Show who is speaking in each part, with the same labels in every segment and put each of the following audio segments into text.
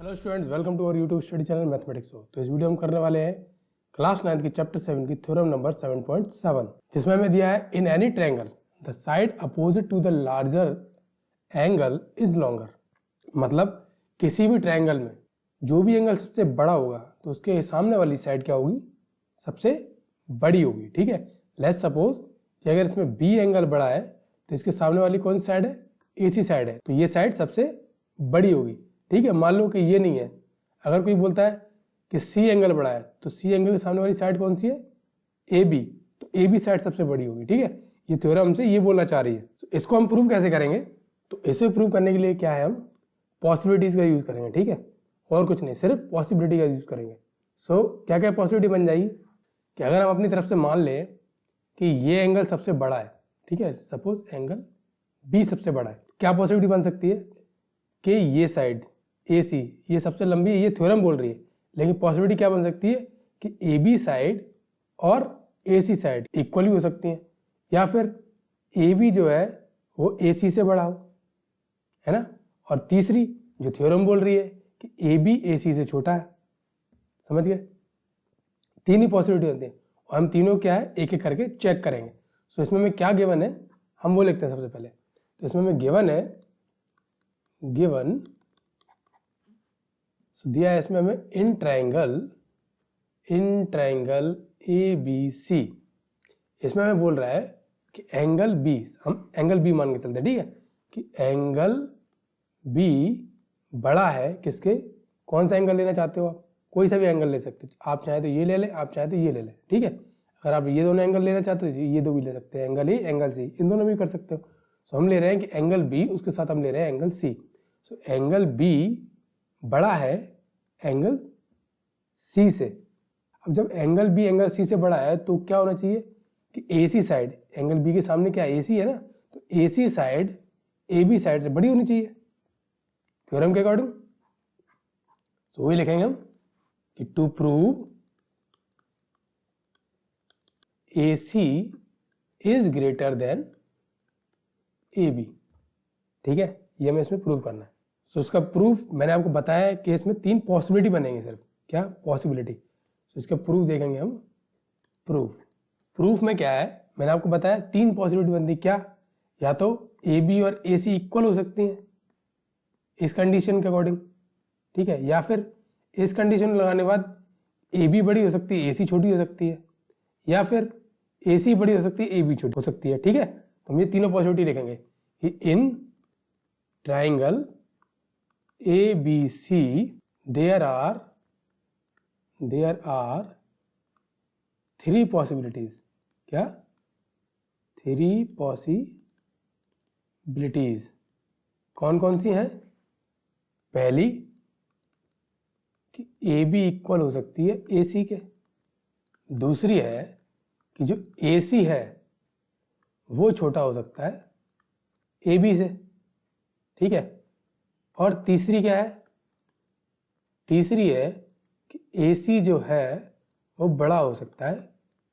Speaker 1: Hello students, welcome to our YouTube study channel mathematics. तो इस video हम करने वाले हैं क्लास 9 की चैप्टर 7 की थ्योरम नंबर 7.7, जिसमें हमें दिया है in any triangle the side opposite to the larger angle is longer. मतलब किसी भी ट्रायंगल में जो भी एंगल सबसे बड़ा होगा तो उसके सामने वाली साइड क्या होगी, सबसे बड़ी होगी। ठीक है, लेट्स सपोज कि अगर इसमें बी एंगल बड़ा है तो इसके सामने वाली कौन सी साइड है, एसी साइड है, तो ये साइड सबसे बड़ी होगी। ठीक है, मान लो कि ये नहीं है। अगर कोई बोलता है कि सी एंगल बड़ा है तो सी एंगल के सामने वाली साइड कौन सी है, ए बी, तो ए बी साइड सबसे बड़ी होगी। ठीक है, ये थ्योरम हमसे ये बोलना चाह रही है। तो इसको हम प्रूव कैसे करेंगे, तो इसे प्रूव करने के लिए क्या है, हम पॉसिबिलिटीज का यूज करेंगे। ठीक है, और कुछ नहीं, सिर्फ पॉसिबिलिटी का यूज करेंगे। सो क्या क्या पॉसिबिलिटी बन जाएगी कि अगर हम अपनी तरफ से मान लें कि ये एंगल सबसे बड़ा है, ठीक है, सपोज एंगल बी सबसे बड़ा है, क्या पॉसिबिलिटी बन सकती है कि ये साइड ए सी ये सबसे लंबी है, ये थ्योरम बोल रही है, लेकिन पॉसिबिलिटी क्या बन सकती है कि ए बी साइड और ए सी साइड इक्वल भी हो सकती हैं, या फिर ए बी जो है वो ए सी से बड़ा हो, है ना। और तीसरी जो थ्योरम बोल रही है कि ए बी ए सी से छोटा है। समझ गए, तीन ही पॉसिबिलिटी होती है और हम तीनों क्या है एक एक करके चेक करेंगे। सो इसमें में क्या गिवन है हम वो लिखते हैं सबसे पहले। तो इसमें में गिवन है, गिवन दिया है इसमें हमें इन ट्रायंगल ए बी सी, इसमें हमें बोल रहा है कि एंगल बी, हम एंगल बी मान के चलते हैं। ठीक है, कि एंगल बी बड़ा है किसके, कौन सा एंगल लेना चाहते हो आप, कोई सा भी एंगल ले सकते हो, आप चाहे तो ये ले लें, आप चाहे तो ये ले लें। ठीक है, अगर आप ये दोनों एंगल लेना चाहते हो तो ये दो भी ले सकते हैं, एंगल ए एंगल सी, इन दोनों भी कर सकते हो। सो हम ले रहे हैं कि एंगल बी, उसके साथ हम ले रहे हैं angle C. So angle B बड़ा है एंगल सी से। अब जब एंगल बी एंगल सी से बड़ा है तो क्या होना चाहिए कि ए सी साइड, एंगल बी के सामने क्या ए सी है ना, तो ए सी साइड ए बी साइड से बड़ी होनी चाहिए थ्योरम के अकॉर्डिंग। तो वही लिखेंगे हम कि to prove A C is greater than A B. ठीक है, ये हमें इसमें प्रूव करना है। सो उसका प्रूफ मैंने आपको बताया है कि इसमें तीन पॉसिबिलिटी बनेंगे, सिर्फ क्या पॉसिबिलिटी। सो इसका प्रूफ देखेंगे हम। प्रूफ में क्या है, मैंने आपको बताया तीन पॉसिबिलिटी बनती, क्या, या तो ए बी और ए सी इक्वल हो सकती हैं इस कंडीशन के अकॉर्डिंग, ठीक है, या फिर इस कंडीशन लगाने के बाद ए बी बड़ी हो सकती है, ए सी छोटी हो सकती है, या फिर ए सी बड़ी हो सकती है, ए बी छोटी हो सकती है। ठीक है, तो हम ये तीनों पॉसिबिलिटी लिखेंगे कि in triangle A B C there are three possibilities. क्या, थ्री पॉसिबिलिटीज कौन कौन सी हैं, पहली कि ए बी इक्वल हो सकती है ए सी के, दूसरी है कि जो ए सी है वो छोटा हो सकता है ए बी से। ठीक है, और तीसरी क्या है, तीसरी है कि ए सी जो है वो बड़ा हो सकता है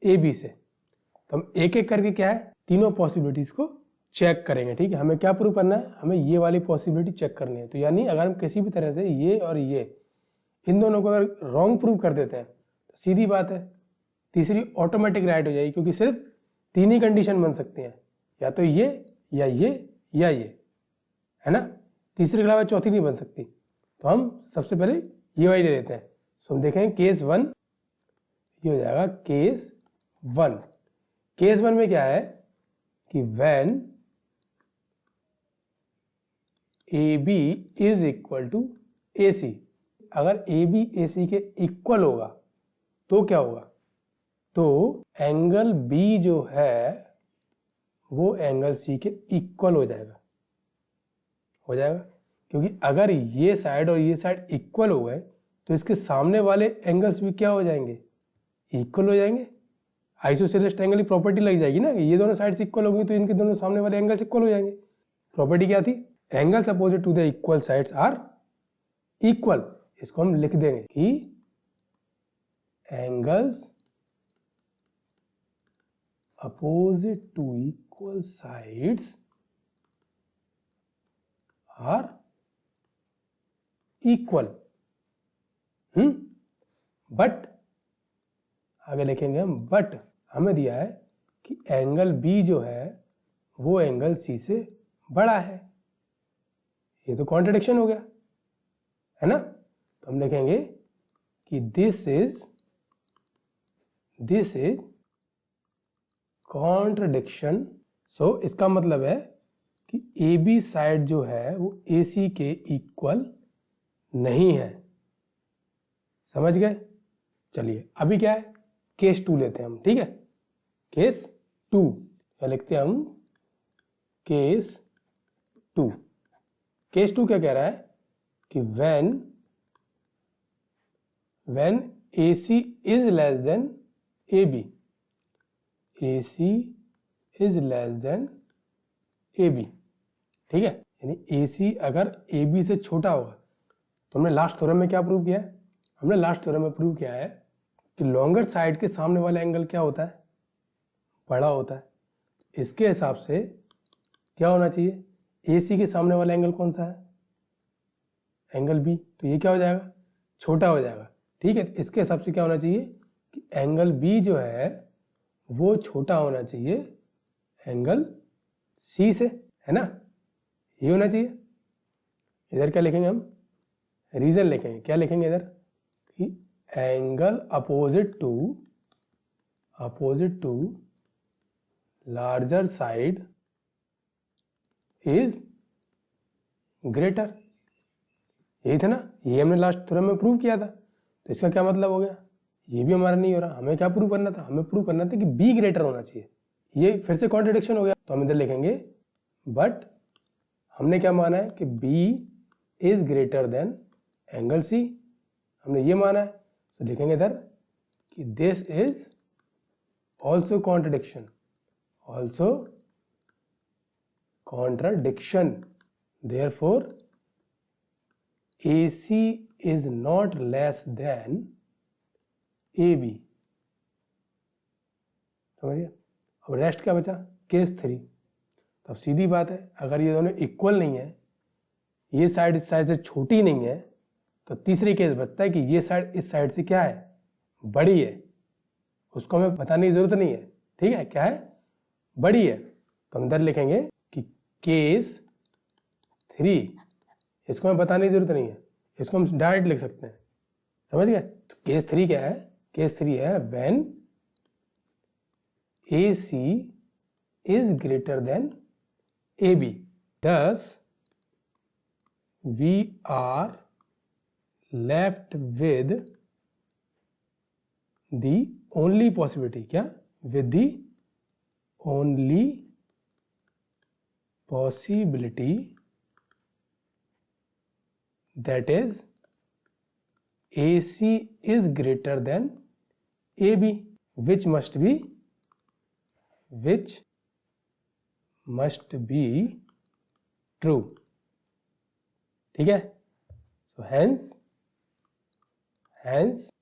Speaker 1: ए बी से। तो हम एक एक करके क्या है तीनों पॉसिबिलिटीज को चेक करेंगे। ठीक है, हमें क्या प्रूव करना है, हमें ये वाली पॉसिबिलिटी चेक करनी है। तो यानी अगर हम किसी भी तरह से ये और ये इन दोनों को अगर रॉन्ग प्रूव कर देते हैं तो सीधी बात है तीसरी ऑटोमेटिक राइट हो जाएगी, क्योंकि सिर्फ तीन ही कंडीशन बन सकती हैं, या तो ये या ये या ये, है ना, तीसरे के अलावा चौथी नहीं बन सकती। तो हम सबसे पहले ये वाली ले लेते हैं। सो हम देखें केस वन, ये हो जाएगा केस वन। केस वन में क्या है कि when A B is equal to A C, अगर ए बी ए सी के इक्वल होगा तो क्या होगा, तो एंगल बी जो है वो एंगल सी के इक्वल हो जाएगा, क्योंकि अगर ये साइड और ये साइड इक्वल हो गए तो इसके सामने वाले एंगल्स भी क्या हो जाएंगे, इक्वल हो जाएंगे। आइसोसेलेस ट्रायंगल की प्रॉपर्टी लग जाएगी ना कि ये दोनों साइड्स इक्वल होंगी तो इनके दोनों सामने वाले एंगल्स इक्वल हो जाएंगे। प्रॉपर्टी क्या थी, angles opposite to the equal sides are equal. इसको हम लिख देंगे कि angles opposite to equal sides are equal. But आगे लिखेंगे हम, बट हमें दिया है कि एंगल बी जो है वो एंगल सी से बड़ा है। ये तो कॉन्ट्रडिक्शन हो गया है ना। तो हम लिखेंगे कि दिस इज कॉन्ट्रडिक्शन। सो इसका मतलब है कि ए बी साइड जो है वो ए सी के इक्वल नहीं है। समझ गए। चलिए अभी क्या है, केस 2 लेते हैं हम, ठीक है। केस 2 क्या लिखते हैं हम, केस 2। केस 2 क्या कह रहा है कि when AC is less than AB, AC is less than AB, ठीक है। यानी AC अगर AB से छोटा होगा, तो हमने लास्ट थ्योरम में क्या प्रूव किया है, हमने लास्ट थ्योरम में प्रूव किया है कि लॉन्गर साइड के सामने वाला एंगल क्या होता है, बड़ा होता है। इसके हिसाब से क्या होना चाहिए, AC के सामने वाला एंगल कौन सा है, एंगल B, तो ये क्या हो जाएगा, छोटा हो जाएगा, ठीक है। इसके हिसाब से क्या होना चाहिए कि एंगल B जो है वो छोटा होना चाहिए एंगल C से, है ना, ये होना चाहिए। इधर क्या लिखेंगे हम, रीजन लिखेंगे, क्या लिखेंगे इधर कि angle opposite to larger side is greater. यही था ना, ये हमने लास्ट थ्योरम में प्रूव किया था। तो इसका क्या मतलब हो गया, ये भी हमारा नहीं हो रहा। हमें क्या प्रूव करना था, हमें प्रूव करना था कि बी ग्रेटर होना चाहिए। ये फिर से कॉन्ट्रडिक्शन हो गया। तो हम इधर लिखेंगे बट हमने क्या माना है कि B is greater than angle C, हमने ये माना है। तो लिखेंगे इधर कि this is also contradiction, therefore AC is not less than AB। समझिए। अब रेस्ट क्या बचा, केस 3। तो अब सीधी बात है, अगर ये दोनों इक्वल नहीं है, ये साइड इस साइड से छोटी नहीं है, तो तीसरी केस बचता है कि ये साइड इस साइड से क्या है, बड़ी है। उसको हमें बताने की जरूरत नहीं है, ठीक है, क्या है, बड़ी है। तो हम इधर लिखेंगे कि केस 3, इसको हमें बताने की जरूरत नहीं है, इसको हम डायरेक्ट लिख सकते हैं। समझ गए। तो केस 3 क्या है, केस 3 है when AC is greater than AB, thus we are left with the only possibility, क्या, with the only possibility that is AC is greater than AB, which must be true, ठीक है। So hence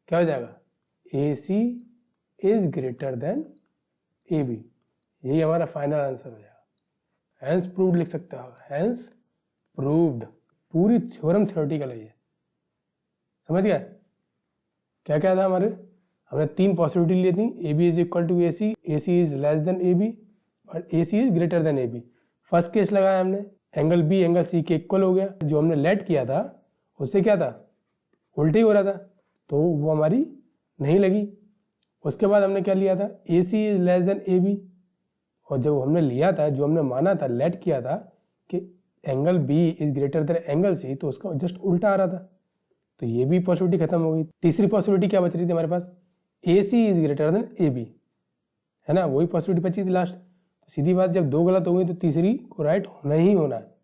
Speaker 1: क्या हो जाएगा, AC is greater than AB, यही हमारा final answer हो जाएगा। hence proved लिख सकते हो, hence proved। पूरी थ्योरम थ्योरेटिकल है ये, समझ गया। क्या क्या था हमारे, हमने 3 पॉसिबिलिटी ली थी, AB is equal to AC, AC is less than AB और AC is greater than AB। First case लगाया हमने, एंगल B एंगल C के इक्वल हो गया। जो हमने लेट किया था उससे क्या था, उल्टी हो रहा था, तो वो हमारी नहीं लगी। उसके बाद हमने क्या लिया था, AC is less than AB, और जब हमने लिया था, जो हमने माना था, लेट किया था कि angle B is greater than angle C, तो उसका जस्ट उल्टा आ रहा था। तो ये भी पॉसिबिलिटी खत्म हो गई। तीसरी पॉसिबिलिटी क्या बच रही थी हमारे पास, AC is greater than AB, है ना, वही पॉसिबिलिटी बची थी लास्ट। तो सीधी बात, जब 2 गलत हो गई तो तीसरी को राइट होना ही होना है,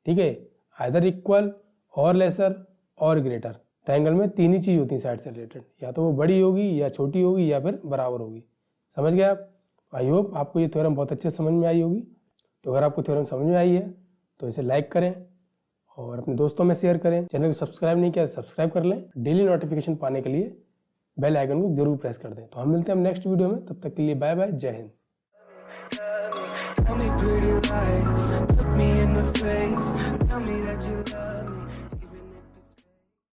Speaker 1: ठीक है। आइदर इक्वल और लेसर और ग्रेटर। ट्रायंगल में 3 ही चीज होती है साइड से रिलेटेड, या तो वो बड़ी होगी या छोटी होगी या फिर बराबर होगी। समझ गए आप। आई होप आपको ये थ्योरम बहुत अच्छे समझ में आई होगी। तो अगर आपको थ्योरम समझ में आई है तो इसे लाइक करें और अपने दोस्तों में शेयर करें। चैनल को सब्सक्राइब नहीं किया तो सब्सक्राइब कर लें। डेली नोटिफिकेशन पाने के लिए बेल आइकन को जरूर प्रेस कर दें। तो हम मिलते हैं नेक्स्ट वीडियो में, तब तक के लिए बाय बाय, जय Hind.
Speaker 2: Tell me pretty lies, look me in the face, tell me that you love